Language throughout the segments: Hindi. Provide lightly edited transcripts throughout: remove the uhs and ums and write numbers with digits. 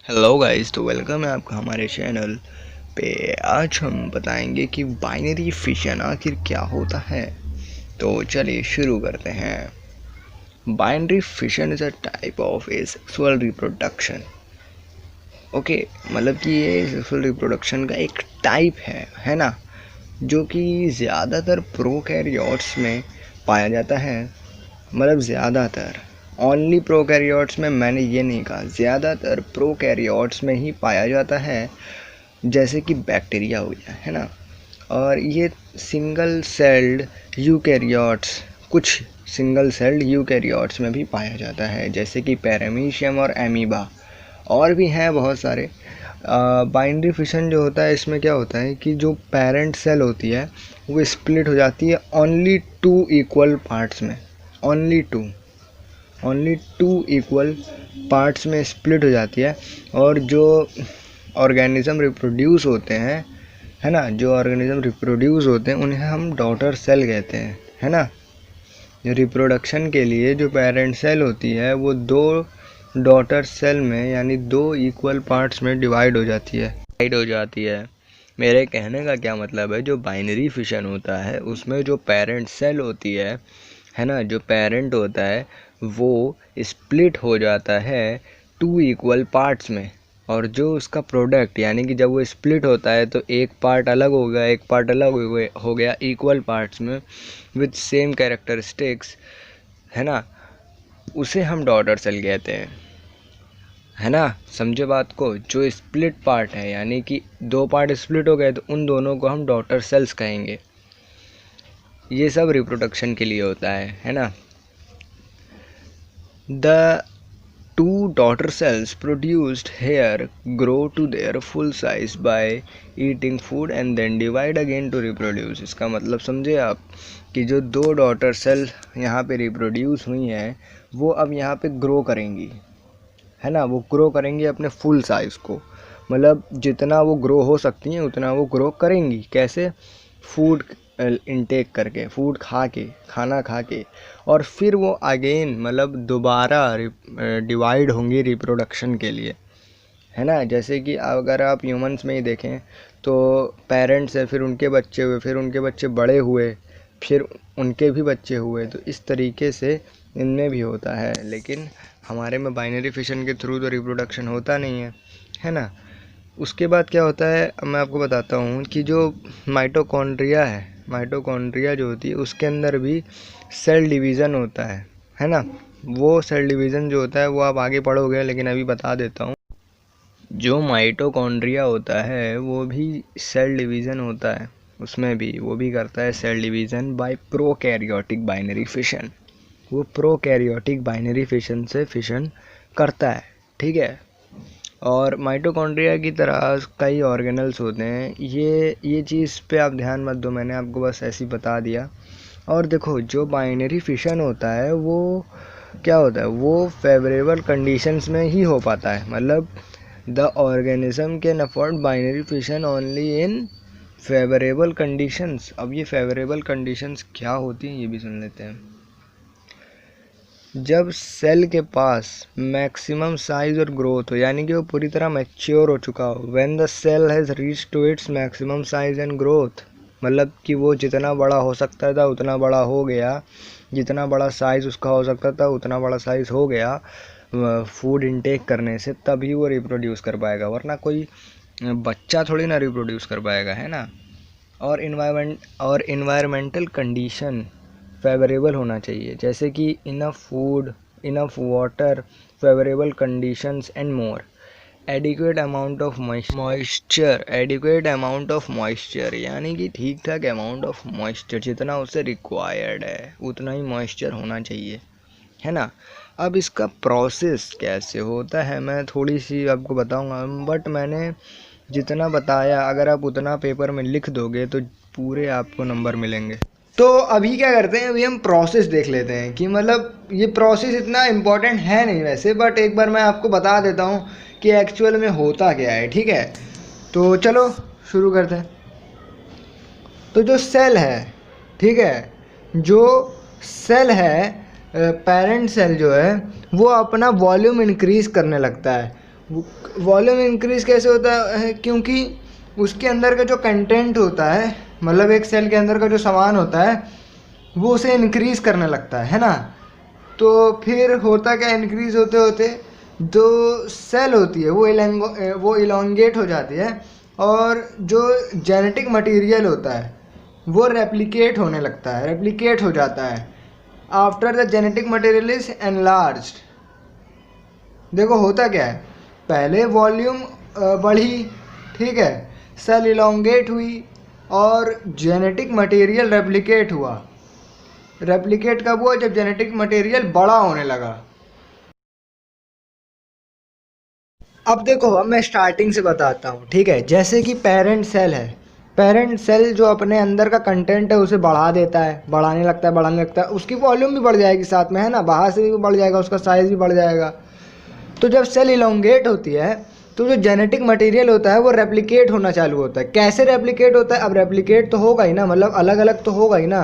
हेलो गाइस, तो वेलकम है आपका हमारे चैनल पे। आज हम बताएंगे कि बाइनरी फिशन आखिर क्या होता है। तो चलिए शुरू करते हैं। Binary fission is a type of asexual reproduction. Okay, मतलब कि ये सेक्सुअल रिप्रोडक्शन का एक टाइप है ना, जो कि ज़्यादातर प्रोकैरियोट्स में पाया जाता है। मतलब ज़्यादातर, ओनली प्रोकैरियोट्स में मैंने ये नहीं कहा, ज़्यादातर प्रोकैरियोट्स में ही पाया जाता है, जैसे कि बैक्टीरिया हो गया है ना। और ये सिंगल सेल्ड यूकैरियोट्स, कुछ सिंगल सेल्ड यूकैरियोट्स में भी पाया जाता है, जैसे कि पैरामीशियम और एमीबा, और भी हैं बहुत सारे। बाइनरी फिशन जो होता है, इसमें क्या होता है कि जो पेरेंट सेल होती है वो स्प्लिट हो जाती है ओनली टू इक्वल पार्ट्स में। ओनली टू इक्वल पार्ट्स में स्प्लिट हो जाती है। और जो ऑर्गेनिज्म रिप्रोड्यूस होते हैं, है ना, जो ऑर्गेनिज्म रिप्रोड्यूस होते हैं उन्हें हम डॉटर सेल कहते हैं, है ना। रिप्रोडक्शन के लिए जो पेरेंट सेल होती है वो दो डॉटर सेल में, यानी दो इक्वल पार्ट्स में डिवाइड हो जाती है। मेरे कहने का क्या मतलब है, जो बाइनरी फिशन होता है उसमें जो पेरेंट सेल होती है ना, जो पेरेंट होता है वो स्प्लिट हो जाता है टू इक्वल पार्ट्स में। और जो उसका प्रोडक्ट, यानी कि जब वो स्प्लिट होता है तो एक पार्ट अलग हो गया, एक पार्ट अलग हो गया इक्वल पार्ट्स में विद सेम कैरेक्टरिस्टिक्स, है ना, उसे हम डॉटर सेल कहते हैं, है ना। समझे बात को। जो स्प्लिट पार्ट है, यानी कि दो पार्ट स्प्लिट हो गए, तो उन दोनों को हम डॉटर सेल्स कहेंगे। ये सब रिप्रोडक्शन के लिए होता है ना। The two daughter cells produced here grow to their full size by eating food and then divide again to reproduce। इसका मतलब समझे आप कि जो दो डॉटर सेल यहाँ पे रिप्रोड्यूस हुई हैं वो अब यहाँ पे ग्रो करेंगी, है ना। वो ग्रो करेंगी अपने फुल साइज़ को, मतलब जितना वो ग्रो हो सकती हैं उतना वो ग्रो करेंगी। कैसे? फूड इनटेक करके, खाना खा के। और फिर वो अगेन, मतलब दोबारा डिवाइड होंगी रिप्रोडक्शन के लिए, है ना। जैसे कि अगर आप ह्यूमंस में ही देखें तो पेरेंट्स है, फिर उनके बच्चे हुए, फिर उनके बच्चे बड़े हुए, फिर उनके भी बच्चे हुए। तो इस तरीके से इनमें भी होता है, लेकिन हमारे में बाइनरी फिशन के थ्रू तो रिप्रोडक्शन होता नहीं है ना। उसके बाद क्या होता है, मैं आपको बताता हूँ कि जो माइटोकॉन्ड्रिया जो होती है उसके अंदर भी सेल डिवीज़न होता है ना। वो सेल डिवीज़न जो होता है वो आप आगे पढ़ोगे, लेकिन अभी बता देता हूँ। जो माइटोकॉन्ड्रिया होता है वो भी सेल डिवीज़न होता है, उसमें भी वो भी करता है cell division by prokaryotic binary fission. वो प्रोकैरियोटिक बाइनरी फिशन से फिशन करता है, ठीक है। और माइटोकॉन्ड्रिया की तरह कई ऑर्गेनल्स होते हैं। ये चीज़ पे आप ध्यान मत दो, मैंने आपको बस ऐसे ही बता दिया। और देखो, जो बाइनरी फिशन होता है वो क्या होता है, वो फेवरेबल कंडीशंस में ही हो पाता है। मतलब the organism can afford binary fission only in favourable conditions. अब ये फेवरेबल कंडीशंस क्या होती हैं ये भी सुन लेते हैं। जब सेल के पास मैक्सिमम साइज और ग्रोथ हो, यानी कि वो पूरी तरह मैच्योर हो चुका हो। When the cell has reach to its maximum size and growth, मतलब कि वो जितना बड़ा हो सकता था उतना बड़ा हो गया, जितना बड़ा साइज़ उसका हो सकता था उतना बड़ा साइज़ हो गया फूड इनटेक करने से, तभी वो रिप्रोड्यूस कर पाएगा, वरना कोई बच्चा थोड़ी ना रिप्रोड्यूस कर पाएगा, है ना। और इन्वायरमेंटल कंडीशन फेवरेबल होना चाहिए, जैसे कि enough food, enough water, favourable conditions and more. Adequate amount of moisture, यानी कि ठीक ठाक अमाउंट ऑफ मॉइस्चर, जितना उसे रिक्वायर्ड है उतना ही मॉइस्चर होना चाहिए, है ना। अब इसका प्रोसेस कैसे होता है मैं थोड़ी सी आपको बताऊंगा, बट मैंने जितना बताया अगर आप उतना पेपर में लिख दोगे तो पूरे आपको नंबर मिलेंगे। तो अभी क्या करते हैं, अभी हम प्रोसेस देख लेते हैं कि मतलब ये प्रोसेस इतना इम्पोर्टेंट है नहीं वैसे, बट एक बार मैं आपको बता देता हूँ कि एक्चुअल में होता क्या है, ठीक है। तो चलो शुरू करते हैं। तो जो सेल है, ठीक है, जो सेल है, पेरेंट सेल जो है वो अपना वॉल्यूम इंक्रीज करने लगता है। वॉल्यूम इंक्रीज कैसे होता है? क्योंकि उसके अंदर का जो कंटेंट होता है, मतलब एक सेल के अंदर का जो सामान होता है वो उसे इंक्रीज करने लगता है ना। तो फिर होता क्या, इंक्रीज होते होते जो सेल होती है वो इलोंगेट हो जाती है, और जो जेनेटिक मटेरियल होता है वो रेप्लिकेट होने लगता है, रेप्लिकेट हो जाता है after the genetic material is enlarged. देखो होता क्या है, पहले वॉल्यूम बढ़ी, ठीक है, सेल इलोंगेट हुई और जेनेटिक मटेरियल रेप्लिकेट हुआ। रेप्लिकेट कब हुआ? जब जेनेटिक मटेरियल बड़ा होने लगा। अब देखो, अब मैं स्टार्टिंग से बताता हूँ, ठीक है। जैसे कि पेरेंट सेल है, पेरेंट सेल जो अपने अंदर का कंटेंट है उसे बढ़ा देता है, बढ़ाने लगता है, बढ़ाने लगता है, उसकी वॉल्यूम भी बढ़ जाएगी साथ में, है ना, बाहर से भी बढ़ जाएगा, उसका साइज़ भी बढ़ जाएगा। तो जब सेल इलोंगेट होती है तो जो जेनेटिक मटेरियल होता है वो रेप्लिकेट होना चालू होता है। कैसे रेप्लिकेट होता है? अब रेप्लिकेट तो होगा ही ना, मतलब अलग अलग तो होगा ही ना।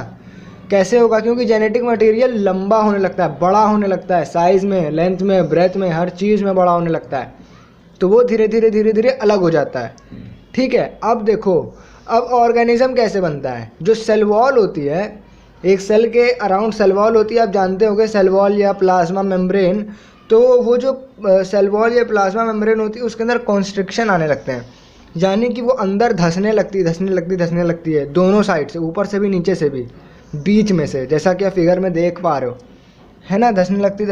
कैसे होगा? क्योंकि जेनेटिक मटेरियल लंबा होने लगता है, बड़ा होने लगता है, साइज़ में, लेंथ में, ब्रेथ में, हर चीज़ में बड़ा होने लगता है। तो वो धीरे धीरे धीरे धीरे अलग हो जाता है, ठीक है। अब देखो, अब ऑर्गेनिज्म कैसे बनता है? जो सेल वॉल होती है, एक सेल के अराउंड सेल वॉल होती है, आप जानते होंगे सेल वॉल या प्लाज्मा मेम्ब्रेन। तो वो जो सेल वॉल या प्लाज्मा मेम्ब्रेन होती है उसके अंदर कॉन्स्ट्रिक्शन आने लगते हैं, यानी कि वो अंदर धंसने लगती है, धंसने लगती धंसने लगती है, दोनों साइड से, ऊपर से भी नीचे से भी, बीच में से, जैसा कि आप फिगर में देख पा रहे हो, है ना, धंसने लगती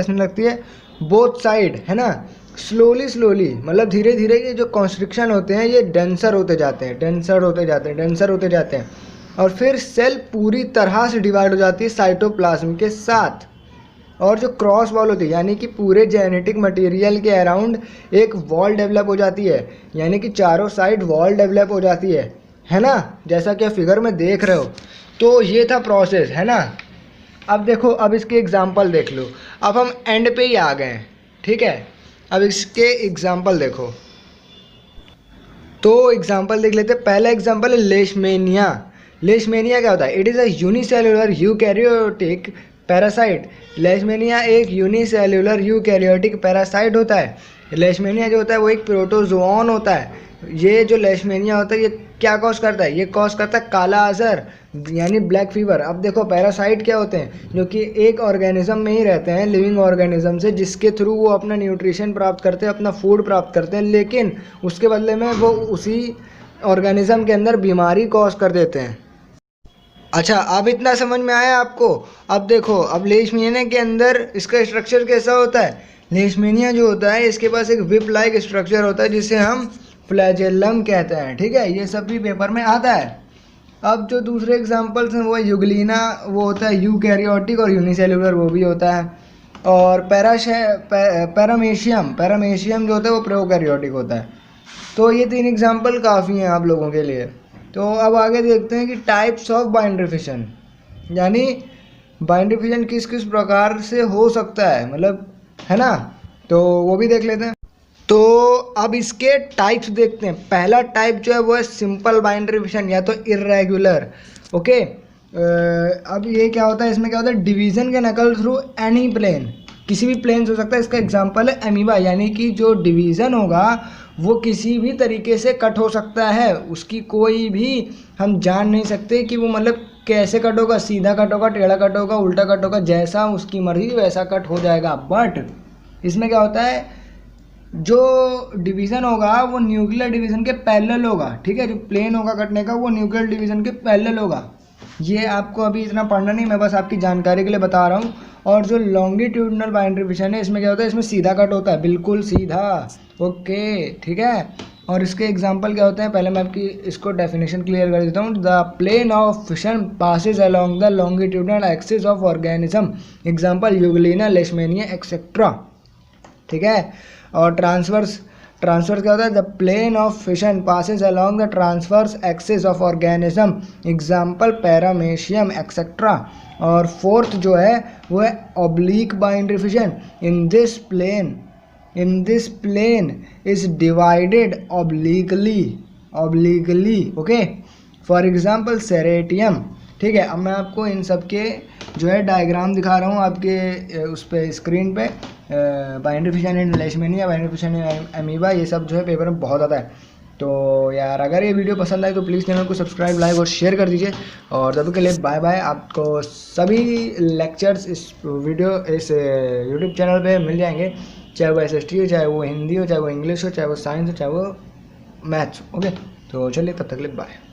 है बोथ साइड, है ना। स्लोली स्लोली, मतलब धीरे धीरे ये जो कॉन्स्ट्रिक्शन होते हैं ये डेंसर होते जाते हैं, डेंसर होते जाते हैं, डेंसर होते जाते हैं, और फिर सेल पूरी तरह से डिवाइड हो जाती है साइटोप्लाज्म के साथ। और जो क्रॉस वॉल होती है, यानी कि पूरे जेनेटिक मटेरियल के अराउंड एक वॉल डेवलप हो जाती है, यानी कि चारों साइड वॉल डेवलप हो जाती है ना, जैसा कि आप फिगर में देख रहे हो। तो ये था प्रोसेस, है ना। अब देखो, अब इसके एग्जाम्पल देख लो। अब हम एंड पे ही आ गए हैं, ठीक है। अब इसके एग्जाम्पल देखो, तो एग्जाम्पल देख लेते हैं। पहला एग्जाम्पल है लेशमेनिया। लेशमेनिया क्या होता है? It is a unicellular eukaryotic parasite. Leishmania एक यूनिसेल्युलर यूकैरियोटिक पैरासाइट होता है। लेशमेनिया जो होता है वो एक प्रोटोजोन होता है। ये जो लेशमेनिया होता है ये क्या कॉज करता है? ये कॉज करता है काला अजहर, यानी ब्लैक फीवर। अब देखो, पैरासाइट क्या होते हैं? जो कि एक ऑर्गेनिज्म में ही रहते हैं, लिविंग ऑर्गेनिज्म से, जिसके थ्रू वो अपना न्यूट्रिशन प्राप्त करते हैं, अपना फूड प्राप्त करते हैं, लेकिन उसके बदले में वो उसी ऑर्गेनिज्म के अंदर बीमारी कॉज कर देते हैं। अच्छा, अब इतना समझ में आया आपको? अब देखो, अब लेशमेनिया के अंदर इसका स्ट्रक्चर कैसा होता है? लेशमेनिया जो होता है इसके पास एक विप लाइक स्ट्रक्चर होता है जिसे हम फ्लैजेलम कहते हैं, ठीक है। ये सब भी पेपर में आता है। अब जो दूसरे एग्जांपल्स हैं वो है यूग्लिना, वो होता है यूकैरियोटिक और यूनिसेल्युलर, वो भी होता है। और पैरामेशियम जो होता है वो प्रोकैरियोटिक होता है। तो ये तीन एग्जांपल काफ़ी हैं आप लोगों के लिए। तो अब आगे देखते हैं कि टाइप्स ऑफ बाइंडरी फिशन, यानी बाइंडरी फिशन किस किस प्रकार से हो सकता है, मतलब, है ना। तो वो भी देख लेते हैं। तो अब इसके टाइप्स देखते हैं। पहला टाइप जो है वो है सिंपल बाइंडरी फिशन या तो इर्रेगुलर, ओके। अब ये क्या होता है? इसमें क्या होता है? डिवीज़न के नकल थ्रू एनी प्लेन, किसी भी प्लेन से हो सकता है। इसका एग्जांपल है अमीबा, यानी कि जो डिवीज़न होगा वो किसी भी तरीके से कट हो सकता है, उसकी कोई भी हम जान नहीं सकते कि वो मतलब कैसे कट होगा, सीधा कट होगा, टेढ़ा कट होगा, उल्टा कट होगा, जैसा उसकी मर्जी वैसा कट हो जाएगा। बट इसमें क्या होता है? जो डिवीज़न होगा वो न्यूक्लियर डिवीज़न के पैरेलल होगा, ठीक है। जो प्लेन होगा कटने का वो न्यूक्लियर डिवीज़न के पैरेलल होगा। ये आपको अभी इतना पढ़ना नहीं, मैं बस आपकी जानकारी के लिए बता रहा हूँ। और जो लॉन्गिट्यूडनल बाइंडरी फिशन है इसमें क्या होता है? इसमें सीधा कट होता है, बिल्कुल सीधा, ओके, ठीक है। और इसके एग्जांपल क्या होते हैं? पहले मैं आपकी इसको डेफिनेशन क्लियर कर देता हूँ। The plane of fission passes along the longitudinal axis of organism, example euglena, leishmania etcetera, ठीक है। और ट्रांसवर्स क्या होता है? The plane of fission passes along the transverse axis of organism, example paramecium etcetera. और फोर्थ जो है वो है oblique binary fission. In this plane is divided obliquely, okay. For example ceratium, ठीक है, अब मैं आपको इन सब के जो है डायग्राम दिखा रहा हूँ आपके उस पे स्क्रीन पे। Binary fission and leishmania, binary fission and amoeba, ये सब जो है पेपर में बहुत आता है। तो यार अगर ये वीडियो पसंद आए तो प्लीज़ चैनल को सब्सक्राइब, लाइक और शेयर कर दीजिए। और तभी के लिए बाय बाय। आपको सभी लेक्चर्स इस यूट्यूब चैनल पे मिल जाएंगे, चाहे वो SST हो, चाहे वो हिंदी हो, चाहे वो इंग्लिश हो, चाहे वो साइंस हो, चाहे वो मैथ्स। ओके, तो चलिए तब तक के लिए बाय।